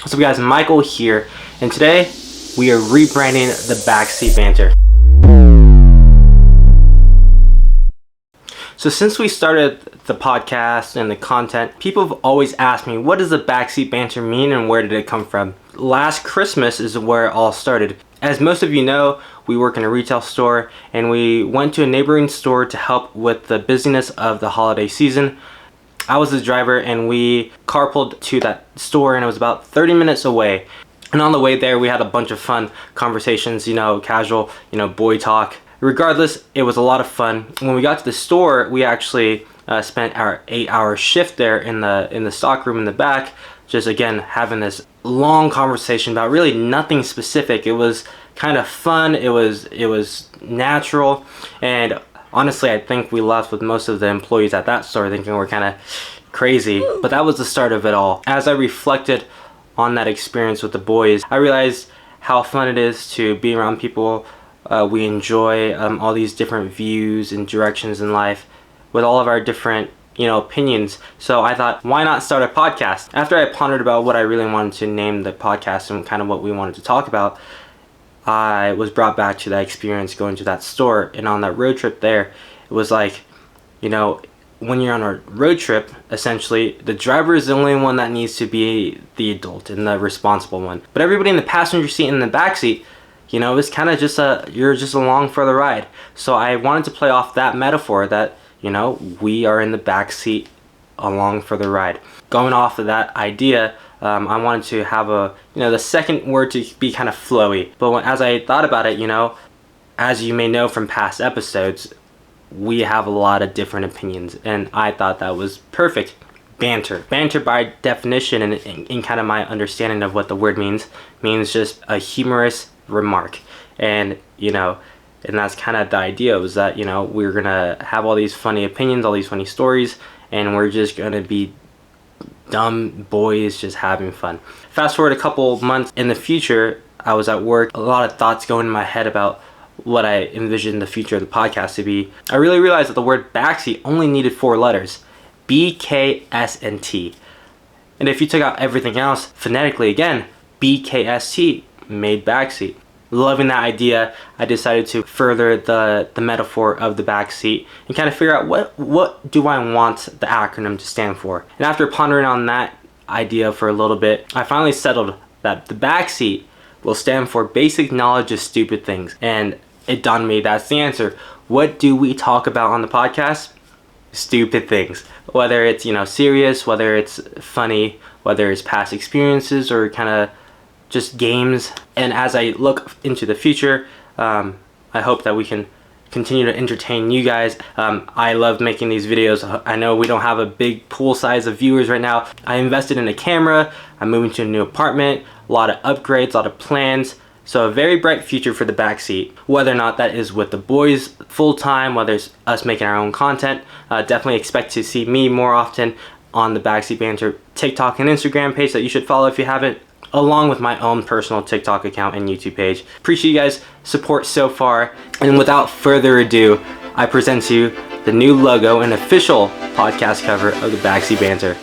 What's up guys, Michael here, and today we are rebranding the Backseat Banter. So since we started the podcast and the content, people have always asked me, what does the Backseat Banter mean and where did it come from? Last Christmas is where it all started. As most of you know, we work in a retail store and we went to a neighboring store to help with the busyness of the holiday season. I was the driver and we carpooled to that store and it was about 30 minutes away. And on the way there, we had a bunch of fun conversations, casual, boy talk. Regardless, it was a lot of fun. When we got to the store, we actually spent our 8-hour shift there in the stock room in the back, just again having this long conversation about really nothing specific. It was kind of fun. It was natural, and honestly, I think we left with most of the employees at that store thinking we're kind of crazy, but that was the start of it all. As I reflected on that experience with the boys, I realized how fun it is to be around people. We enjoy all these different views and directions in life with all of our different opinions. So I thought, why not start a podcast? After I pondered about what I really wanted to name the podcast and kind of what we wanted to talk about, I was brought back to that experience going to that store. And on that road trip there, it was like, when you're on a road trip, essentially the driver is the only one that needs to be the adult and the responsible one, but everybody in the passenger seat and in the back seat, it's kind of just you're just along for the ride. So I wanted to play off that metaphor that we are in the back seat along for the ride. Going off of that idea, I wanted to have the second word to be kind of flowy. But as I thought about it, as you may know from past episodes, we have a lot of different opinions, and I thought that was perfect. Banter. Banter by definition, and in kind of my understanding of what the word means just a humorous remark. And, and that's kind of the idea, was that, we're going to have all these funny opinions, all these funny stories, and we're just going to be dumb boys just having fun. Fast forward a couple months in the future, I was at work, a lot of thoughts going in my head about what I envisioned the future of the podcast to be. I really realized that the word backseat only needed 4 letters, B, K, S, and T. And if you took out everything else phonetically again, B, K, S, T made backseat. Loving that idea, I decided to further the metaphor of the backseat and kind of figure out what do I want the acronym to stand for. And after pondering on that idea for a little bit, I finally settled that the backseat will stand for basic knowledge of stupid things. And it dawned on me that's the answer. What do we talk about on the podcast? Stupid things. Whether it's serious, whether it's funny, whether it's past experiences, or kind of just games. And as I look into the future, I hope that we can continue to entertain you guys. I love making these videos. I know we don't have a big pool size of viewers right now. I invested in a camera. I'm moving to a new apartment. A lot of upgrades, a lot of plans. So a very bright future for the backseat. Whether or not that is with the boys full time, whether it's us making our own content, definitely expect to see me more often on the Backseat Banter TikTok and Instagram page that you should follow if you haven't, along with my own personal TikTok account and YouTube page. Appreciate you guys' support so far. And without further ado, I present to you the new logo and official podcast cover of the Backseat Banter.